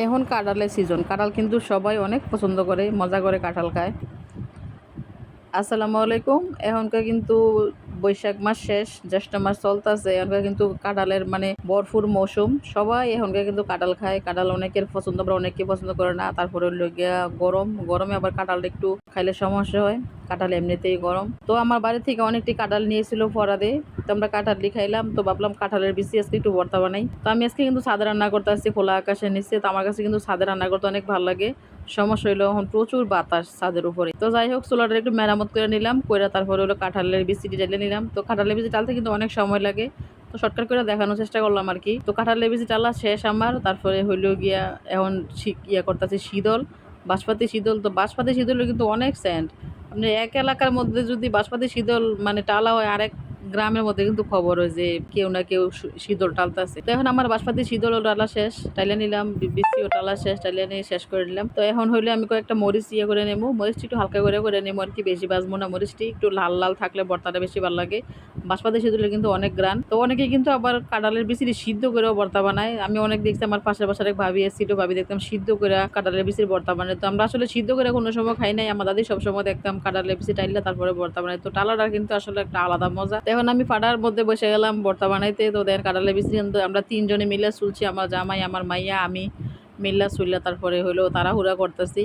এখন কাঁঠালের সিজন, কাঁঠাল কিন্তু সবাই অনেক পছন্দ করে, মজা করে কাঁঠাল খায়। আসসালামু আলাইকুম। এখনকার কিন্তু বৈশাখ মাস শেষ, জ্যৈষ্ঠ মাস চলতেছে। এখনকার কিন্তু কাঁঠালের ভরপুর মৌসুম। সবাই এখনকার কিন্তু কাঁঠাল খায়। কাঁঠাল অনেকের পছন্দ, আবার অনেকে পছন্দ করে না। তারপরে হলো গিয়া গরমে আবার কাঁঠালটা একটু খাইলে সমস্যা হয়। কাঁঠাল এমনিতেই গরম। তো আমার বাড়ি থেকে অনেকটি কাঁঠাল নিয়েছিল ফরাদে, তো আমরা কাঁঠালটি খাইলাম। তো ভাবলাম কাঁঠালের বিচি আজকে একটু ভর্তা বানাই। তো আমি আজকে কিন্তু ছাদে রান্না করতে আসছি, খোলা আকাশের নিচে। তো আমার কাছে কিন্তু ছাদে রান্না করতে অনেক ভালো লাগে। সমস্যা হইলো এখন প্রচুর বাতাস ছাদের উপরে। তো যাই হোক, চুলাটা একটু মেরামত করে নিলাম, কইরা তারপরে হলো কাঁঠালের বিচিটি ঢেলে নিলাম। তো কাঁঠালের বিচি টালতে কিন্তু অনেক সময় লাগে, তো শর্টকাট করে দেখানোর চেষ্টা করলাম আর কি। তো কাঁঠালের বিচি টালা শেষ আমার। তারপরে হইলো গিয়া এখন করতেছি শীতল, বাঁশপাতি শীতল। তো বাঁশপাতি শীতলের কিন্তু অনেক সেন্ট। আপনি এক এলাকার মধ্যে যদি বাঁশপাতি শীতল টালা হয়, আরেক গ্রামের মধ্যে কিন্তু খবর হয় যে কেউ না কেউ শীতল টালতেছে। তো এখন আমার বাঁশপাতি শীতল টালা শেষ, টাইলে নিলাম। বিচিও টালা শেষ, টাইলে নিয়ে শেষ করে নিলাম। তো এখন হইলে আমি কয়েকটা মরিচ করে নেবো। মরিচটি একটু হালকা করে নেবো আর কি, বেশি বাজবো না। মরিচটি একটু লাল লাল থাকলে ভর্তাটা বেশি ভালো লাগে। বাঁশপাতি শীতলের কিন্তু অনেক গ্রান। তো অনেকে কিন্তু আবার কাঁঠালের বিচিটি সিদ্ধ করেও ভর্তা বানায়। আমি অনেক দেখছি, আমার পাশের বাসার এক ভাবি এসেছিল, ভাবি দেখতাম সিদ্ধ করে কাঁঠালের বিচির ভর্তা বানায়। তো আমরা আসলে সিদ্ধ করে কোনো সময় খাই নাই। আমার দাদি সবসময় দেখতাম কাঁঠালের বিচি টাইলে তারপরে ভর্তা বানায়। তো টালাটা কিন্তু আসলে একটা আলাদা মজা। এখন আমি ফাটার মধ্যে বসে গেলাম ভর্তা বানাইতে। তো দেন কাঁঠালের বিচি কিন্তু আমরা তিনজনে মিলে চুলছি, আমার জামাই, আমার মাইয়া, আমি মিল্লা চুল্লা। তারপরে হইলো তাড়াহুড়া করতেছি,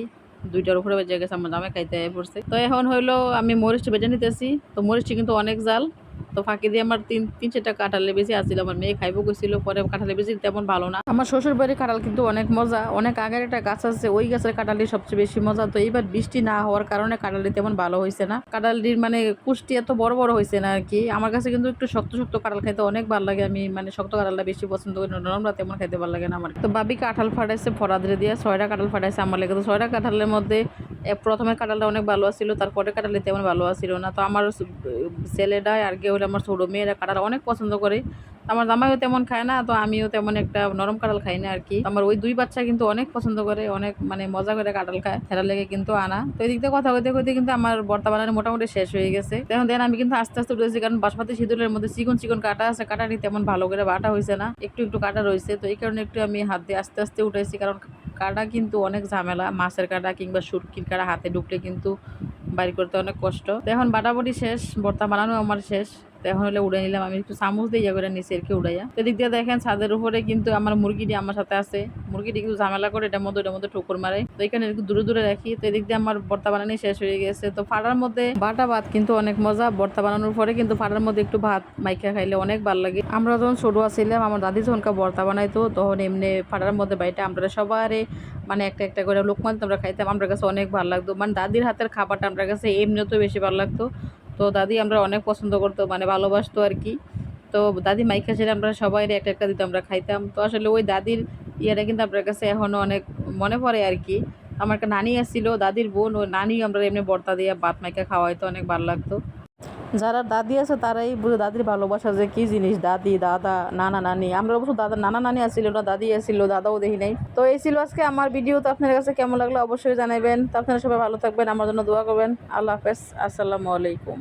2টার উপরে বেজে গেছে, আমার জামাই খাইতে পড়ছে। তো এখন হইলো আমি মরিচটা বেজে নিতেছি। তো মরিচটি কিন্তু অনেক জাল। তো ফাঁকি দিয়ে আমার তিন 4টা কাঁঠালের বেশি আসছিল, আমার মেয়ে খাইবো গেছিল। পরে কাঁঠালের বেশি তেমন ভালো না। আমার শ্বশুর বাড়ির কাঁঠাল কিন্তু অনেক মজা। অনেক আগের একটা গাছ আছে, ওই গাছের কাঁঠালটি সবচেয়ে বেশি মজা। তো এইবার বৃষ্টি না হওয়ার কারণে কাঁঠালটি তেমন ভালো হয়েছে না। কাঁঠালটির কুষ্টি এত বড় বড় হয়েছে না আর কি। আমার কাছে কিন্তু একটু শক্ত শক্ত কাঁঠাল খাইতে অনেক ভালো লাগে। আমি শক্ত কাঁঠালটা বেশি পছন্দ করি, নরমটা তেমন খাইতে ভালো লাগে না আমার। তো বাবি কাঁঠাল ফাটাইছে ফরাদরে দিয়ে, 6টা কাঁঠাল ফাটাইছে আমার লেগে। তো 6টা কাঁঠালের মধ্যে প্রথমের কাঁঠালটা অনেক ভালো আসছিল, তারপরে কাঁঠালটি তেমন ভালো আসছিল না। তো আমার ছেলেটা আর কি হলে আমার ছোটো মেয়েরা কাঁঠাল অনেক পছন্দ করে। আমার জামাইও তেমন খায় না, তো আমিও তেমন একটা নরম কাঁঠাল খাই না আর কি। আমার ওই 2 বাচ্চা কিন্তু অনেক পছন্দ করে, অনেক মজা করে কাঁঠাল খায়, হেরা লেগে কিন্তু আনা। তো এই দিক থেকে কথা হইতে হইতে কিন্তু আমার ভর্তা বানানো মোটামুটি শেষ হয়ে গেছে। এখন দেন আমি কিন্তু আস্তে আস্তে উঠেছি, কারণ বাঁশপাতি শীতলের মধ্যে চিকন চিকন কাটা আছে, কাটাটি তেমন ভালো করে বাটা হয়েছে না, একটু একটু কাটা রয়েছে। তো এই কারণে একটু আমি হাত দিয়ে আস্তে আস্তে উঠেছি, কারণ কাটা কিন্তু অনেক ঝামেলা। মাছের কাটা কিংবা সুটকির কাটা হাতে ঢুকলে কিন্তু বাইর করতে অনেক কষ্ট। তো এখন বাটাবাটি শেষ, ভর্তা বানানো আমার শেষ। তো এখন হলে উড়ে নিলাম, আমি একটু চামচ দিয়ে করে নিচে আর কি উড়াইয়া। তো এদিক দিয়ে দেখেন ছাদের উপরে কিন্তু আমার মুরগিটি আমার সাথে আছে। মুরগিটি কিন্তু ঝামেলা করে এটার মধ্যে ঠোকর মারে। তো এখানে একটু দূরে দূরে রাখি। তো এদিক দিয়ে আমার ভর্তা বানানো শেষ হয়ে গেছে। তো ফাটার মধ্যে বাটা ভাত কিন্তু অনেক মজা। ভর্তা বানানোর পরে কিন্তু ফাটার মধ্যে একটু ভাত মাইখা খাইলে অনেক ভালো লাগে। আমরা যখন ছোট ছিলাম, আমার দাদি যখন ভর্তা বানাইতো, তখন এমনি ফাটার মধ্যে বাইটা আমরা সবারে একটা একটা করে লোকমান আমরা খাইতাম। আমার কাছে অনেক ভালো লাগতো, দাদির হাতের খাবারটা আমার কাছে এমনিতেও বেশি ভালো লাগতো। তো দাদি আমরা অনেক পছন্দ করতো, ভালোবাসতো আর কি। তো দাদি মাইখা ছেড়ে আমরা সবাই একটা একটা দিতে আমরা খাইতাম। তো আসলে ওই দাদির ইয়েটা কিন্তু আপনার কাছে এখনও অনেক মনে পড়ে আর কি। আমার একটা নানি আসছিল, দাদির বোন, ওই নানি আমরা এমনি ভর্তা দিয়ে ভাত মাইখা খাওয়াইতো, অনেক ভালো লাগতো। যারা দাদি আছে তারাই বুঝে দাদির ভালোবাসা যে কি জিনিস। দাদি, দাদা, নানা, নানি। আমরা অবশ্য দাদা নানা নানি আসছিল না, দাদি আসছিল, দাদাও দেখি নাই। তো এই ছিল আজকে আমার ভিডিও। তো আপনার কাছে কেমন লাগলো অবশ্যই জানাবেন। তো আপনারা সবাই ভালো থাকবেন, আমার জন্য দোয়া করবেন। আল্লাহ হাফেজ, আসসালামু আলাইকুম।